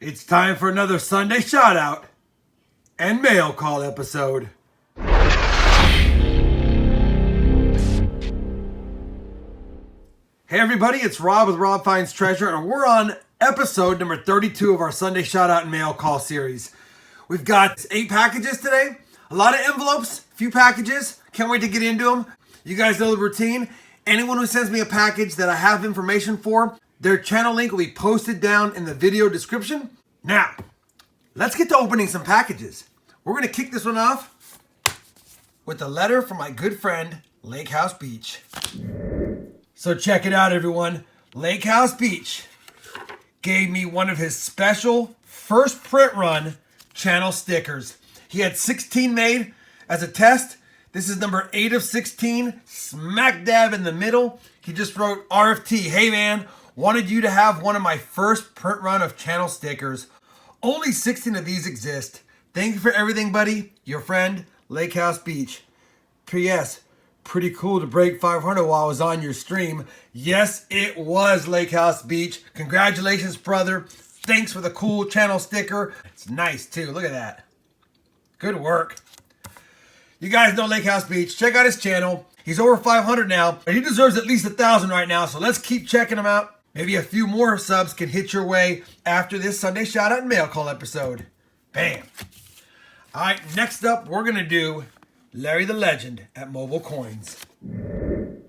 It's time for another Sunday shout out and mail call episode. Hey everybody, it's Rob with RobFindsTreasure, and we're on episode number 32 of our Sunday shout out and mail call series. We've got 8 packages today, a lot of envelopes, a few packages. Can't wait to get into them. You guys know the routine. Anyone who sends me a package that I have information for, their channel link will be posted down in the video description. Now, let's get to opening some packages. We're going to kick this one off with a letter from my good friend, Lakehousebeach. So check it out, everyone. Lakehousebeach gave me one of his special first print run channel stickers. He had 16 made as a test. This is number 8 of 16, smack dab in the middle. He just wrote RFT, hey man, wanted you to have one of my first print run of channel stickers. Only 16 of these exist. Thank you for everything, buddy. Your friend, Lakehousebeach. P.S. Pretty cool to break 500 while I was on your stream. Yes, it was, Lakehousebeach. Congratulations, brother. Thanks for the cool channel sticker. It's nice, too. Look at that. Good work. You guys know Lakehousebeach. Check out his channel. He's over 500 now, and he deserves at least 1,000 right now, so let's keep checking him out. Maybe a few more subs can hit your way after this Sunday shout out and mail call episode. Bam. All right, next up, we're going to do Larry the Legend at Mobile Coins.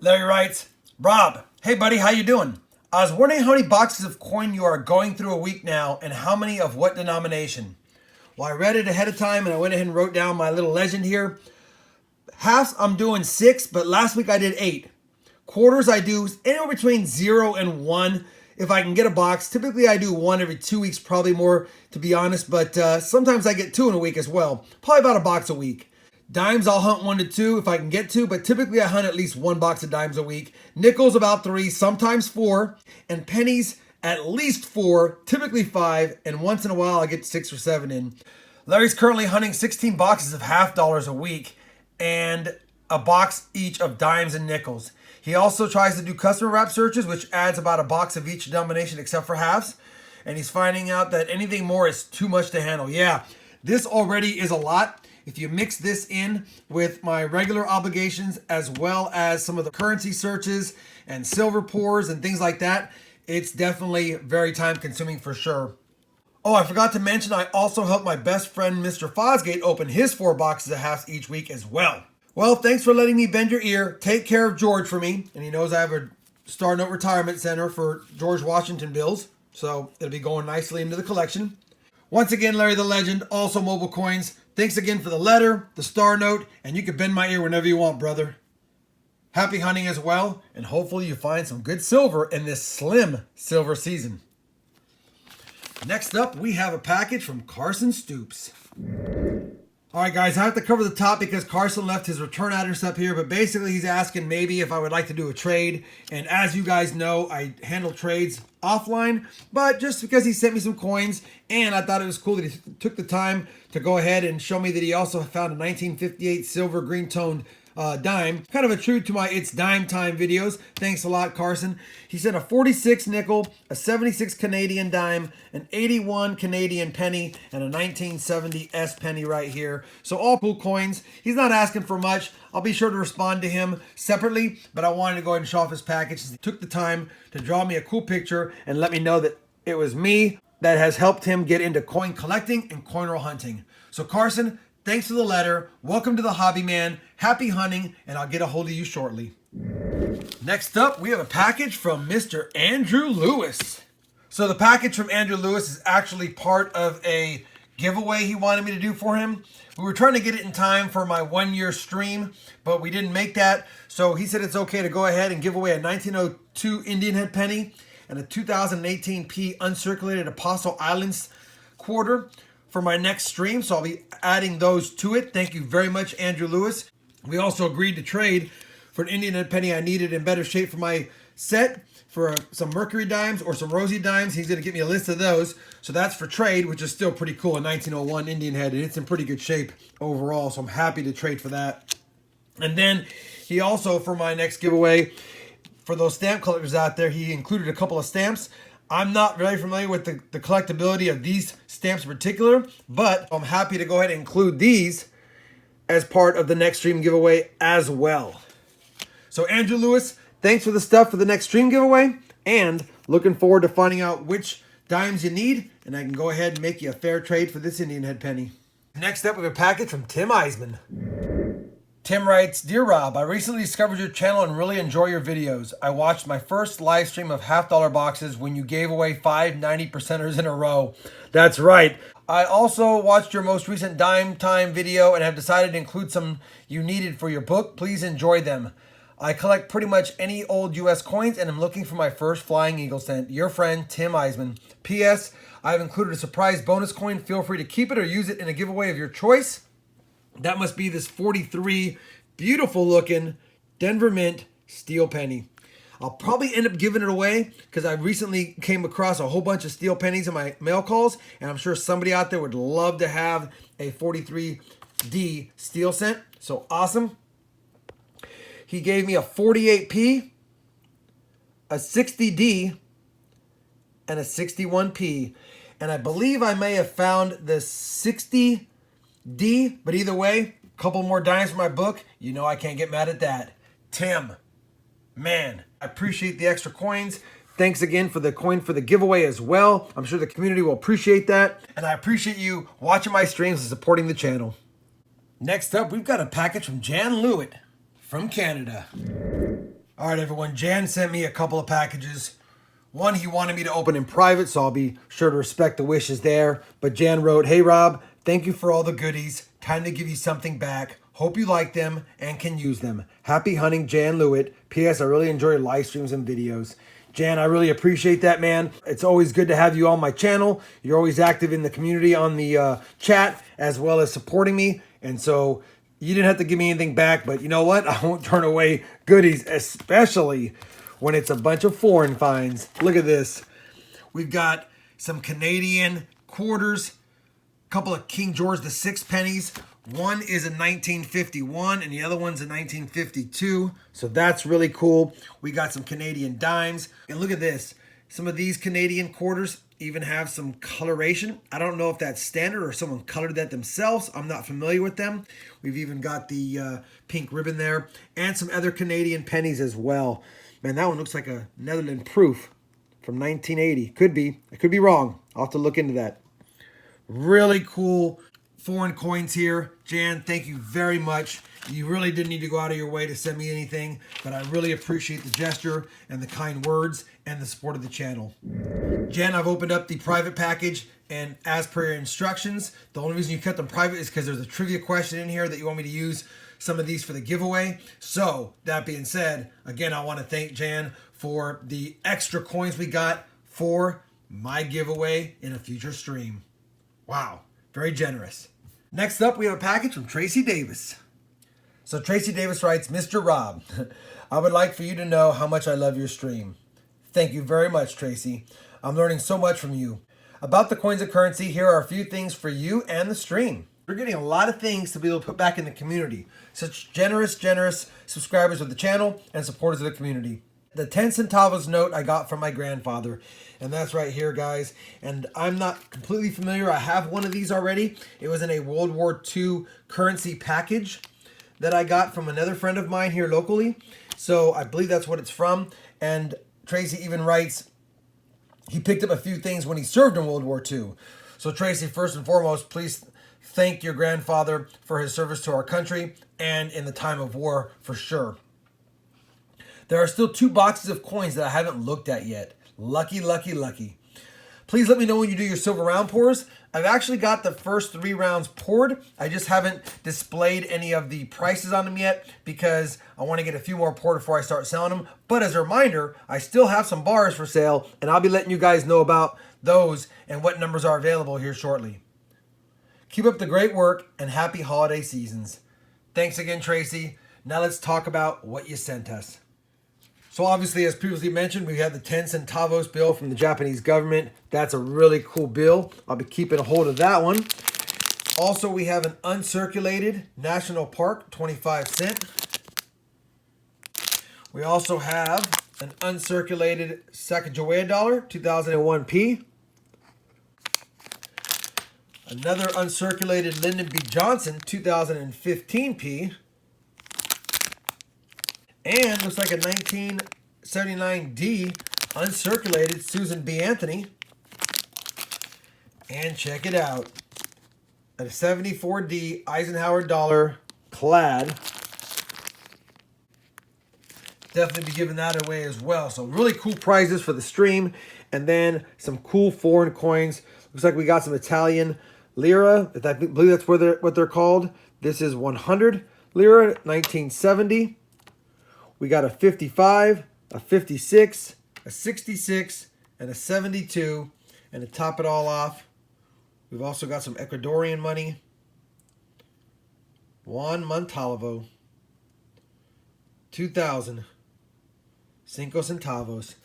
Larry writes, Rob, hey buddy, how you doing? I was wondering how many boxes of coin you are going through a week now and how many of what denomination. Well, I read it ahead of time and I went ahead and wrote down my little legend here. Halves, I'm doing 6, but last week I did 8. Quarters, I do anywhere between 0 and 1 if I can get a box. Typically, I do 1 every 2 weeks, probably more, to be honest, but sometimes I get 2 in a week as well. Probably about a box a week. Dimes, I'll hunt 1 to 2 if I can get 2, but typically I hunt at least 1 box of dimes a week. Nickels, about 3, sometimes 4, and pennies, at least 4, typically 5, and once in a while I get 6 or 7 in. Larry's currently hunting 16 boxes of half dollars a week and a box each of dimes and nickels. He also tries to do customer wrap searches, which adds about a box of each denomination except for halves. And he's finding out that anything more is too much to handle. Yeah, this already is a lot. If you mix this in with my regular obligations as well as some of the currency searches and silver pours and things like that, it's definitely very time consuming for sure. Oh, I forgot to mention I also help my best friend Mr. Fosgate open his 4 boxes of halves each week as well. Well, thanks for letting me bend your ear. Take care of George for me. And he knows I have a Star Note Retirement Center for George Washington bills. So it'll be going nicely into the collection. Once again, Larry the Legend, also Mobile Coins. Thanks again for the letter, the Star Note, and you can bend my ear whenever you want, brother. Happy hunting as well, and hopefully you find some good silver in this slim silver season. Next up, we have a package from Carson Stoops. All right, guys, I have to cover the top because Karson left his return address up here, but basically he's asking maybe if I would like to do a trade. And as you guys know, I handle trades offline, but just because he sent me some coins and I thought it was cool that he took the time to go ahead and show me that he also found a 1958 silver green toned dime, kind of a true to my It's Dime Time videos. Thanks a lot, Carson. He sent a 46 nickel, a 76 Canadian dime, an 81 Canadian penny, and a 1970 S penny right here. So all cool coins. He's not asking for much. I'll be sure to respond to him separately, but I wanted to go ahead and show off his package. He took the time to draw me a cool picture and let me know that it was me that has helped him get into coin collecting and coin roll hunting. So Carson, thanks for the letter. Welcome to the hobby, man. Happy hunting, and I'll get a hold of you shortly. Next up, we have a package from Mr. Andrew Lewis. So the package from Andrew Lewis is actually part of a giveaway he wanted me to do for him. We were trying to get it in time for my 1-year stream, but we didn't make that. So he said it's okay to go ahead and give away a 1902 Indian head penny and a 2018 P uncirculated Apostle Islands quarter for my next stream, so I'll be adding those to it. Thank you very much, Andrew Lewis. We also agreed to trade for an Indian head penny I needed in better shape for my set, for some Mercury dimes or some Rosy dimes. He's going to get me a list of those. So that's for trade, which is still pretty cool, a 1901 Indian head, and it's in pretty good shape overall, so I'm happy to trade for that. And then he also, for my next giveaway, for those stamp collectors out there, he included a couple of stamps. I'm not very familiar with the collectability of these stamps in particular, but I'm happy to go ahead and include these as part of the next stream giveaway as well. So Andrew Lewis, thanks for the stuff for the next stream giveaway, and looking forward to finding out which dimes you need, and I can go ahead and make you a fair trade for this Indian head penny. Next up, we have a package from Tim Iseman. Tim writes, Dear Rob, I recently discovered your channel and really enjoy your videos. I watched my first live stream of $50 boxes when you gave away 5 90%ers in a row. That's right. I also watched your most recent dime time video and have decided to include some you needed for your book. Please enjoy them. I collect pretty much any old US coins and am looking for my first Flying Eagle cent. Your friend, Tim Iseman. P.S. I've included a surprise bonus coin. Feel free to keep it or use it in a giveaway of your choice. That must be this 43 beautiful looking Denver Mint steel penny. I'll probably end up giving it away because I recently came across a whole bunch of steel pennies in my mail calls, and I'm sure somebody out there would love to have a 43D steel cent. So awesome. He gave me a 48P, a 60D, and a 61P. And I believe I may have found the 60D, but either way, a couple more dimes for my book. You know I can't get mad at that. Tim, man, I appreciate the extra coins. Thanks again for the coin for the giveaway as well. I'm sure the community will appreciate that. And I appreciate you watching my streams and supporting the channel. Next up, we've got a package from Jan Luit from Canada. All right, everyone. Jan sent me a couple of packages. One, he wanted me to open in private, so I'll be sure to respect the wishes there. But Jan wrote, Hey, Rob, thank you for all the goodies. Time to give you something back. Hope you like them and can use them. Happy hunting, Jan Luit. P.S. I really enjoy your live streams and videos. Jan, I really appreciate that, man. It's always good to have you on my channel. You're always active in the community on the chat as well as supporting me. And so you didn't have to give me anything back, but you know what? I won't turn away goodies, especially when it's a bunch of foreign finds. Look at this. We've got some Canadian quarters, a couple of King George VI pennies. One is a 1951 and the other one's a 1952. So that's really cool. We got some Canadian dimes. And look at this. Some of these Canadian quarters even have some coloration. I don't know if that's standard or someone colored that themselves. I'm not familiar with them. We've even got the pink ribbon there and some other Canadian pennies as well. Man, that one looks like a Netherlands proof from 1980. Could be. I could be wrong. I'll have to look into that. Really cool foreign coins here. Jan, thank you very much. You really didn't need to go out of your way to send me anything, but I really appreciate the gesture and the kind words and the support of the channel. Jan, I've opened up the private package, and as per your instructions, the only reason you kept them private is because there's a trivia question in here that you want me to use some of these for the giveaway. So that being said, again, I want to thank Jan for the extra coins we got for my giveaway in a future stream. Wow, very generous. Next up, we have a package from Tracy Davis. So Tracy Davis writes, Mr. Rob, I would like for you to know how much I love your stream. Thank you very much, Tracy. I'm learning so much from you. About the coins of currency, here are a few things for you and the stream. We're getting a lot of things to be able to put back in the community. Such generous subscribers of the channel and supporters of the community. The 10 centavos note I got from my grandfather. And that's right here, guys. And I'm not completely familiar. I have one of these already. It was in a World War II currency package that I got from another friend of mine here locally. So I believe that's what it's from. And Tracy even writes, he picked up a few things when he served in World War II. So Tracy, first and foremost, please thank your grandfather for his service to our country and in the time of war for sure. There are still 2 boxes of coins that I haven't looked at yet. Lucky, lucky, lucky. Please let me know when you do your silver round pours. I've actually got the first 3 rounds poured. I just haven't displayed any of the prices on them yet because I want to get a few more poured before I start selling them. But as a reminder, I still have some bars for sale, and I'll be letting you guys know about those and what numbers are available here shortly. Keep up the great work and happy holiday seasons. Thanks again, Tracy. Now let's talk about what you sent us. So obviously, as previously mentioned, we had the 10 centavos bill from the Japanese government. That's a really cool bill. I'll be keeping a hold of that one. Also, we have an uncirculated National Park, 25 cent. We also have an uncirculated Sacagawea dollar, 2001 P. Another uncirculated Lyndon B. Johnson, 2015 P. And looks like a 1979 D uncirculated Susan B. Anthony. And check it out. A 74 D Eisenhower dollar clad. Definitely be giving that away as well. So really cool prizes for the stream. And then some cool foreign coins. Looks like we got some Italian lira. I believe that's what they're called. This is 100 lira, 1970. We got a 55, a 56, a 66, and a 72. And to top it all off, we've also got some Ecuadorian money. Juan Montalvo, 2000. 5 centavos.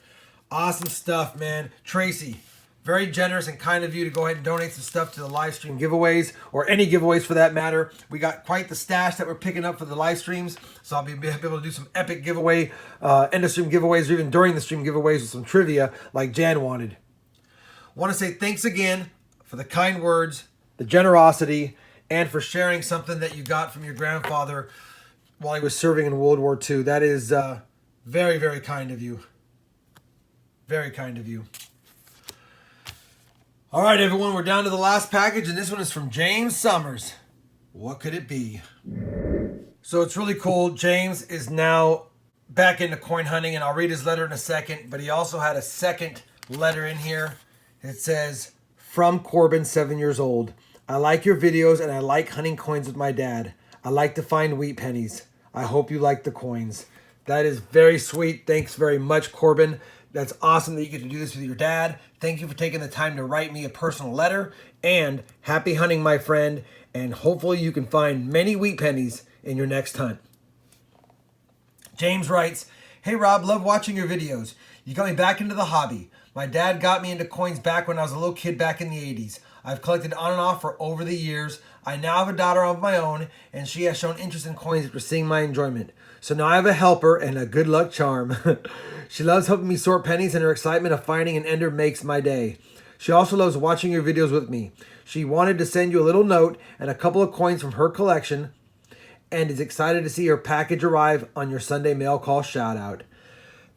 Awesome stuff, man. Tracy, very generous and kind of you to go ahead and donate some stuff to the live stream giveaways, or any giveaways for that matter. We got quite the stash that we're picking up for the live streams, so I'll be able to do some epic giveaway, end of stream giveaways, or even during the stream giveaways with some trivia like Jan wanted. Want to say thanks again for the kind words, the generosity, and for sharing something that you got from your grandfather while he was serving in World War II. That is very, very kind of you. Very kind of you. All right, everyone, we're down to the last package, and this one is from James Summers. What could it be? So it's really cool. James is now back into coin hunting, and I'll read his letter in a second, but he also had a second letter in here. It says, from Corbin, 7 years old. I like your videos, and I like hunting coins with my dad. I like to find wheat pennies. I hope you like the coins. That is very sweet. Thanks very much, Corbin. That's awesome that you get to do this with your dad. Thank you for taking the time to write me a personal letter. And happy hunting, my friend. And hopefully you can find many wheat pennies in your next hunt. James writes, hey, Rob, love watching your videos. You got me back into the hobby. My dad got me into coins back when I was a little kid back in the 80s. I've collected on and off for over the years. I now have a daughter of my own, and she has shown interest in coins after seeing my enjoyment. So now I have a helper and a good luck charm. She loves helping me sort pennies, and her excitement of finding an ender makes my day. She also loves watching your videos with me. She wanted to send you a little note and a couple of coins from her collection, and is excited to see her package arrive on your Sunday mail call shout out.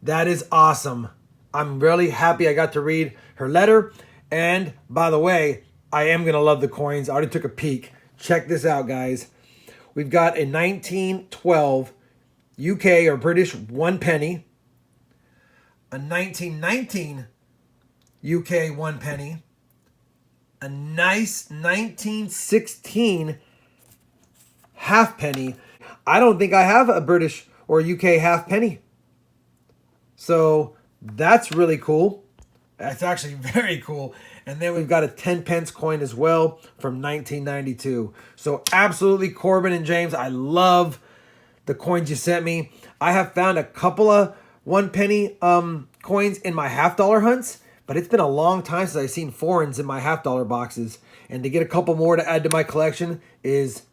That is awesome. I'm really happy I got to read her letter. And by the way, I am going to love the coins. I already took a peek. Check this out, guys. We've got a 1912 UK or British 1 penny, a 1919 UK 1 penny, a nice 1916 half penny. I don't think I have a British or UK half penny. So that's really cool. That's actually very cool. And then we've got a 10 pence coin as well from 1992. So absolutely, Corbin and James, I love the coins you sent me. I have found a couple of 1 penny coins in my $50 hunts, but it's been a long time since I've seen foreigns in my $50 boxes. And to get a couple more to add to my collection is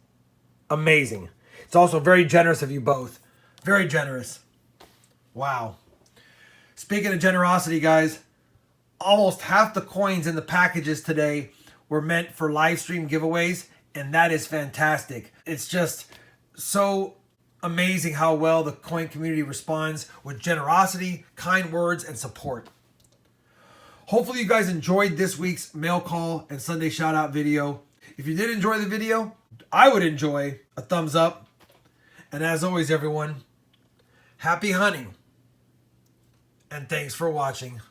amazing. It's also very generous of you both. Very generous. Wow. Speaking of generosity, guys, almost half the coins in the packages today were meant for live stream giveaways, and that is fantastic. It's just so amazing how well the coin community responds with generosity, kind words, and support. Hopefully you guys enjoyed this week's mail call and Sunday shout out video. If you did enjoy the video, I would enjoy a thumbs up. And as always, everyone, happy hunting, and thanks for watching.